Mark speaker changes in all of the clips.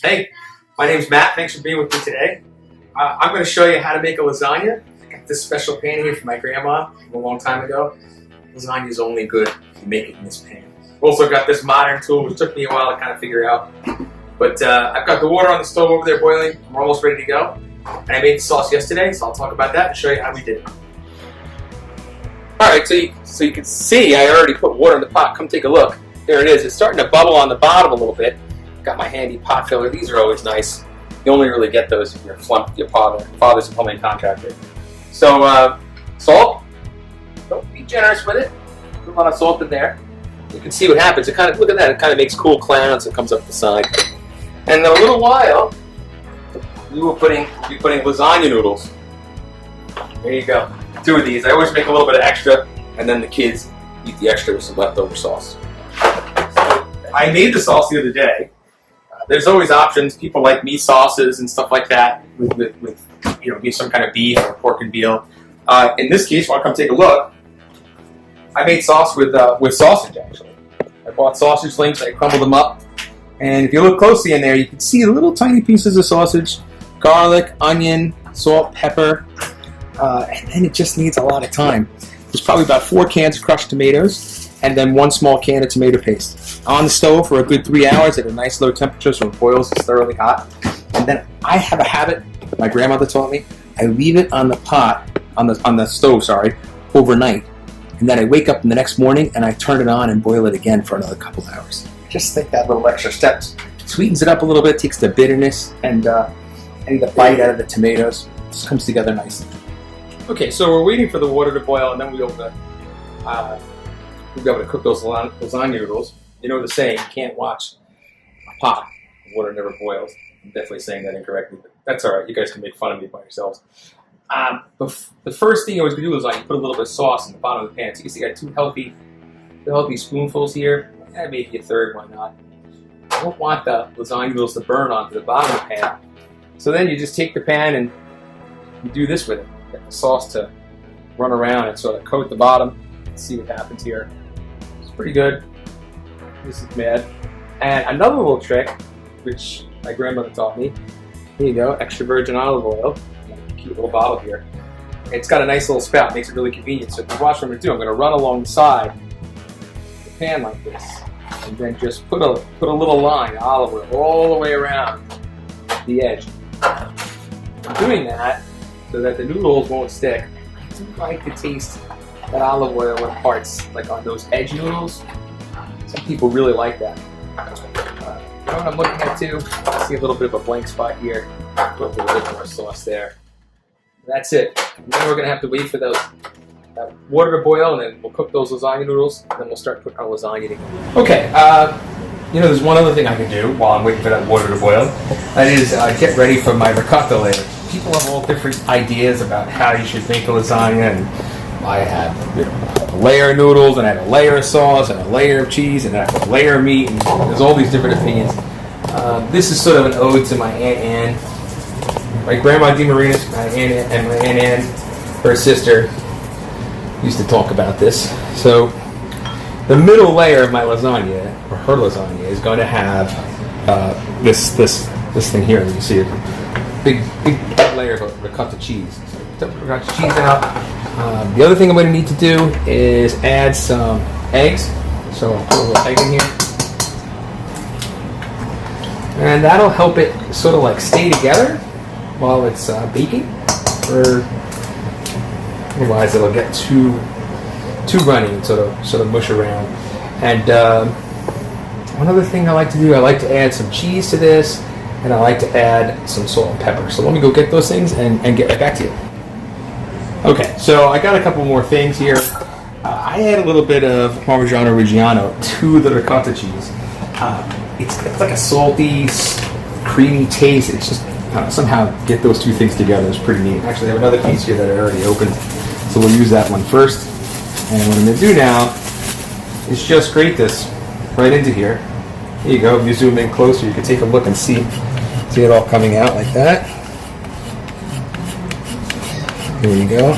Speaker 1: Hey, my name's Matt. Thanks for being with me today. I'm going to show you how to make a lasagna. I got this special pan here from my grandma from a long time ago. Lasagna is only good if you make it in this pan. I've also got this modern tool, which took me a while to kind of figure out. But I've got the water on the stove over there boiling. We're almost ready to go. And I made the sauce yesterday, so I'll talk about that and show you how we did it. Alright, so you can see I already put water in the pot. Come take a look. There it is. It's starting to bubble on the bottom a little bit. Got my handy pot filler. These are always nice. You only really get those if your father's a plumbing contractor. So salt. Don't be generous with it. Put a lot of salt in there. You can see what happens. It kind of look at that. It kind of makes cool clouds. It comes up the side. And in a little while, we will be putting lasagna noodles. There you go. 2 of these. I always make a little bit of extra, and then the kids eat the extra with some leftover sauce. So I made the sauce the other day. There's always options. People like meat sauces and stuff like that with some kind of beef or pork and veal. In this case, want to come take a look? I made sauce with sausage actually. I bought sausage links. I crumbled them up, and if you look closely in there, you can see little tiny pieces of sausage, garlic, onion, salt, pepper, and then it just needs a lot of time. There's probably about 4 cans of crushed tomatoes, and then 1 small can of tomato paste. On the stove for a good 3 hours at a nice low temperature so it boils, it's thoroughly hot. And then I have a habit, my grandmother taught me, I leave it on the stove, overnight. And then I wake up in the next morning and I turn it on and boil it again for another couple hours. Just think that little extra step sweetens it up a little bit, takes the bitterness and the bite out of the tomatoes. Just comes together nicely. Okay, so we're waiting for the water to boil, and then we'll be able to cook those lasagna noodles. You know the saying, you can't watch a pot. The water never boils. I'm definitely saying that incorrectly, but that's all right. You guys can make fun of me by yourselves. The first thing I was going to do is put a little bit of sauce in the bottom of the pan. So you can see I got 2 healthy spoonfuls here. Maybe a third, why not? I don't want the lasagna noodles to burn onto the bottom of the pan. So then you just take the pan and you do this with it. Get the sauce to run around and sort of coat the bottom. Let's see what happens here. It's pretty good. This is bad. And another little trick, which my grandmother taught me. Here you go, extra virgin olive oil. Cute little bottle here. It's got a nice little spout, makes it really convenient. So if you watch what I'm going to do, I'm going to run alongside the pan like this, and then just put a little line of olive oil all the way around the edge. I'm doing that so that the noodles won't stick. I do like to taste that olive oil in parts, like on those edge noodles. Some people really like that. You know what I'm looking at too? I see a little bit of a blank spot here. Put a little bit more sauce there. That's it. And then we're going to have to wait for that water to boil, and then we'll cook those lasagna noodles, and then we'll start cooking our lasagna together. Okay, there's one other thing I can do while I'm waiting for that water to boil. That is get ready for my ricotta layer. People have all different ideas about how you should make a lasagna, and I have a layer of noodles, and I have a layer of sauce, and a layer of cheese, and I have a layer of meat, and there's all these different opinions. This is sort of an ode to my Aunt Anne. My grandma DeMarinis, my Aunt Anne, her sister, used to talk about this. So the middle layer of my lasagna, or her lasagna, is going to have this thing here. You can see it. Big layer of ricotta cheese. So put the ricotta cheese out. The other thing I'm going to need to do is add some eggs. So I'll put a little egg in here. And that'll help it sort of stay together while it's baking. Otherwise it'll get too runny and sort of mush around. And one other thing I like to do, I like to add some cheese to this, and I like to add some salt and pepper. So let me go get those things and get right back to you. Okay, so I got a couple more things here. I add a little bit of Parmigiano Reggiano to the ricotta cheese. It's like a salty, creamy taste. It's just somehow get those 2 things together. It's pretty neat. Actually, I have another piece here that I already opened, so we'll use that one first. And what I'm going to do now is just grate this right into here. Here you go. If you zoom in closer, you can take a look and see it all coming out like that. There you go.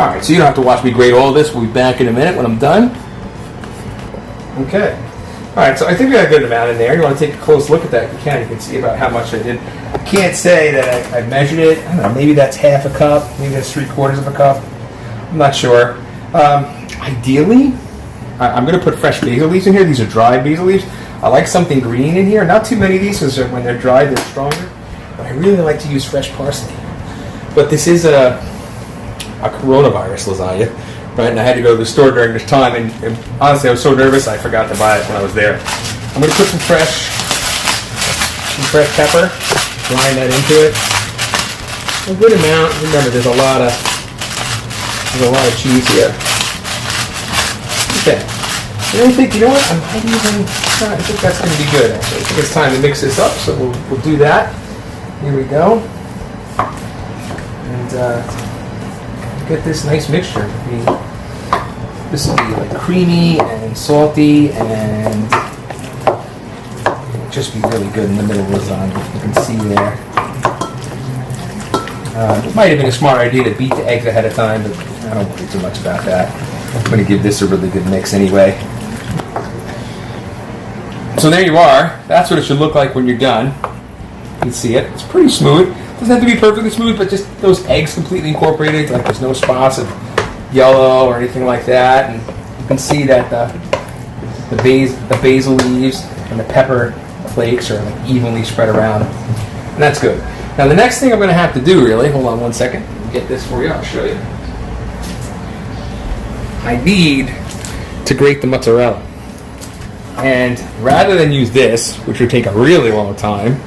Speaker 1: All right, so you don't have to watch me grate all this. We'll be back in a minute when I'm done. Okay. Alright, so I think we got a good amount in there. You want to take a close look at that? You can. You can see about how much I did. I can't say that I measured it. I don't know, maybe that's half a cup. Maybe that's 3/4 of a cup. I'm not sure. Ideally, I'm going to put fresh basil leaves in here. These are dried basil leaves. I like something green in here. Not too many of these because when they're dried, they're stronger. But I really like to use fresh parsley. But this is a coronavirus lasagna. Right, and I had to go to the store during this time, and honestly, I was so nervous I forgot to buy it when I was there. I'm going to put some fresh pepper, grind that into it. A good amount. Remember, there's a lot of cheese here. Okay. And I think, you know what? I think that's going to be good. Actually, I think it's time to mix this up, so we'll do that. Here we go, and get this nice mixture. This will be like creamy and salty and just be really good in the middle of the lasagna. You can see there. It might have been a smart idea to beat the eggs ahead of time, but I don't worry too much about that. I'm going to give this a really good mix anyway. So there you are. That's what it should look like when you're done. You can see it. It's pretty smooth. It doesn't have to be perfectly smooth, but just those eggs completely incorporated. Like there's no spots of yellow or anything like that. And you can see that the basil leaves and the pepper flakes are like evenly spread around. And that's good. Now the next thing I'm going to have to do, really, hold on one second. I'll get this for you. I'll show you. I need to grate the mozzarella. And rather than use this, which would take a really long time,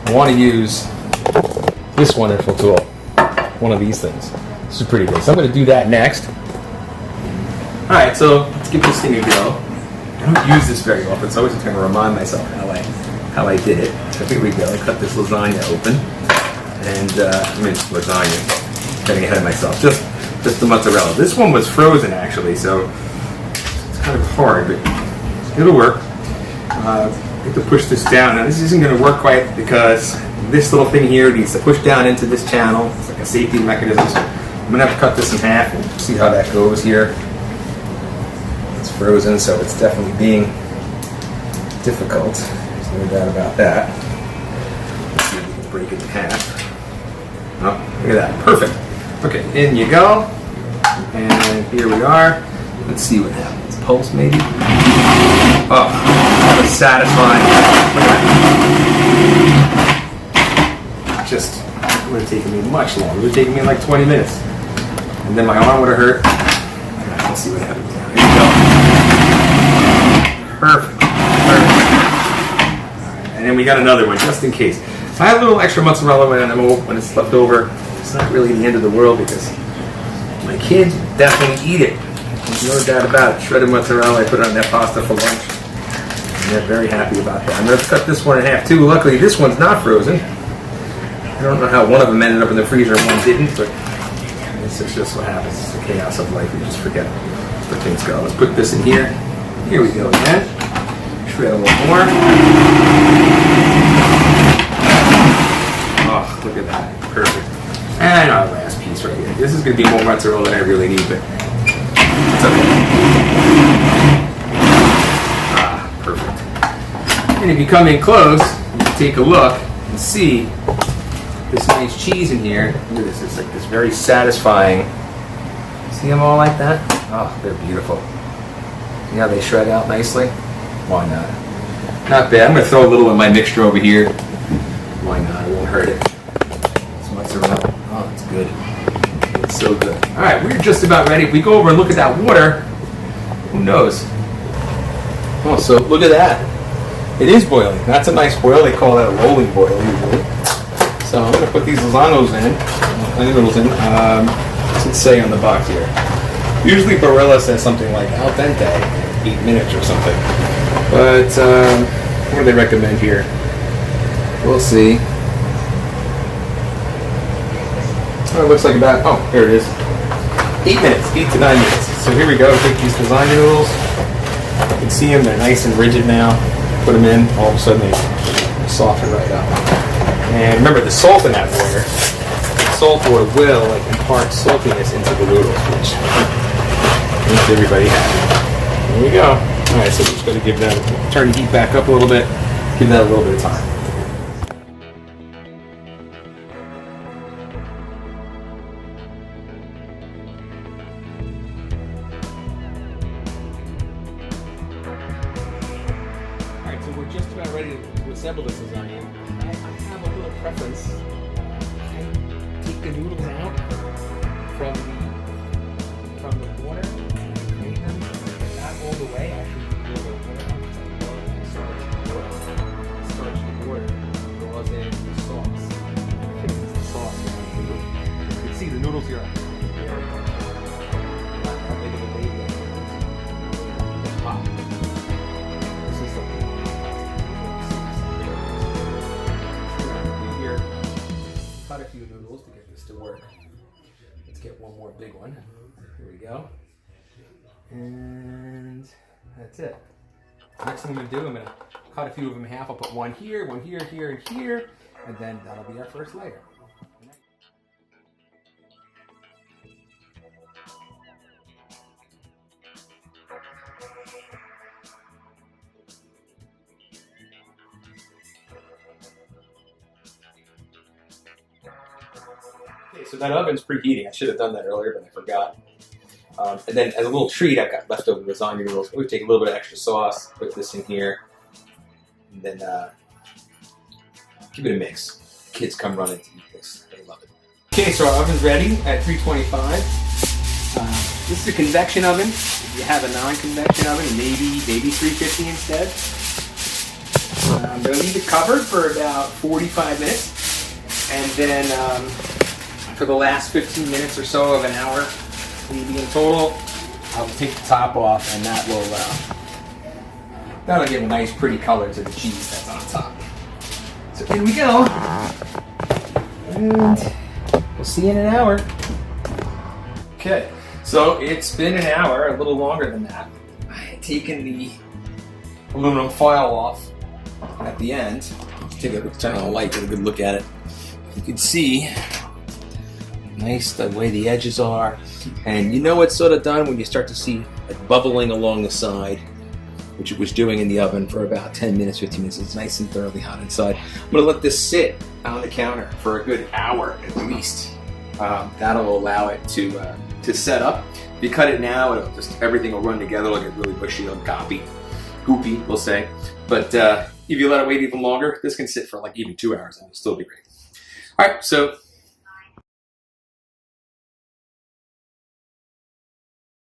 Speaker 1: I want to use this wonderful tool. One of these things. This is pretty good. So I'm going to do that next. Alright, so let's give this thing a go. I don't use this very often, so I was just going to remind myself how I did it. So here we go. I cut this lasagna open. And, lasagna. Getting ahead of myself. Just the mozzarella. This one was frozen, actually, so it's kind of hard, but it'll work. I have to push this down. Now, this isn't going to work quite because this little thing here needs to push down into this channel. It's like a safety mechanism. So I'm going to have to cut this in half and see how that goes here. It's frozen, so it's definitely being difficult. There's no doubt about that. Let's see if we can break it in half. Oh, look at that. Perfect. Okay, in you go. And here we are. Let's see what happens. Pulse, maybe? Oh, that was satisfying. Look at that. Just, it would have taken me much longer. It would have taken me like 20 minutes. And then my arm would have hurt. Alright, let's see what happens now. Here we go. Perfect. Alright, and then we got another one, just in case. If I have a little extra mozzarella when it's left over, it's not really the end of the world because my kids definitely eat it. There's no doubt about it. Shredded mozzarella, I put it on that pasta for lunch. And they're very happy about that. I'm going to cut this one in half too. Luckily, this one's not frozen. I don't know how one of them ended up in the freezer and one didn't, but this is just what happens. It's the chaos of life. You just forget where things go. Let's put this in here. Here we go again. Shred a little more. Oh, look at that. Perfect. And our last piece right here. This is going to be more mozzarella than I really need, but it's okay. Ah, perfect. And if you come in close, you can take a look and see this nice cheese in here. Look at this. It's like this very satisfying. See them all like that? Oh, they're beautiful. See how they shred out nicely? Why not? Not bad. I'm going to throw a little in my mixture over here. Why not? It won't hurt it. It's mozzarella. Oh, it's good. It's so good. Alright, we're just about ready. If we go over and look at that water, who knows? Oh, so look at that. It is boiling. That's a nice boil. They call that a rolling boil usually. So I'm going to put these lasagnas in. What's it say on the box here? Usually Barilla says something like al dente, 8 minutes or something. But what do they recommend here? We'll see. Oh, it looks like about, oh, here it is. 8 minutes, 8 to 9 minutes. So here we go, take these lasagna noodles. You can see them, they're nice and rigid now. Put them in, all of a sudden they soften right up. And remember the salt in that water, the salt water will impart saltiness into the noodles, which makes everybody happy. Here we go. All right, so we're just going to give that, turn the heat back up a little bit, give that a little bit of time. All right, so we're just about ready to assemble this lasagna. I have a little preference. I take the noodles out from the water and clean them, not all the way. Actually, a little bit of water and starch the water draws in the sauce. I think it's the sauce. You can see the noodles here. Not that big of a baby. It's hot. This is here. Cut a few noodles to get this to work. Let's get one more big one. Here we go. And that's it. Next thing I'm going to do, I'm going to cut a few of them in half. I'll put one here, here, and here. And then that'll be our first layer. Okay, so that oven's preheating. I should have done that earlier, but I forgot. And then as a little treat, I've got leftover lasagna noodles. We take a little bit of extra sauce, put this in here, and then give it a mix. Kids come running to eat this. They love it. Okay, so our oven's ready at 325. This is a convection oven. If you have a non-convection oven, maybe 350 instead. I'm going to leave it covered for about 45 minutes. And then for the last 15 minutes or so of an hour, maybe in total, I'll take the top off, and that'll give a nice pretty color to the cheese that's on top. So here we go, and we'll see you in an hour. Okay, so it's been an hour, a little longer than that. I had taken the aluminum foil off at the end. Turn on the light, get a good look at it. You can see nice the way the edges are, and you know it's sort of done when you start to see it bubbling along the side, which it was doing in the oven for about 10 minutes, 15 minutes. It's nice and thoroughly hot inside. I'm going to let this sit on the counter for a good hour at least. That'll allow it to set up. If you cut it now, everything will run together. It'll get really bushy, it'll goopy, we'll say. But if you let it wait even longer, this can sit for like even 2 hours and it'll still be great. All right, so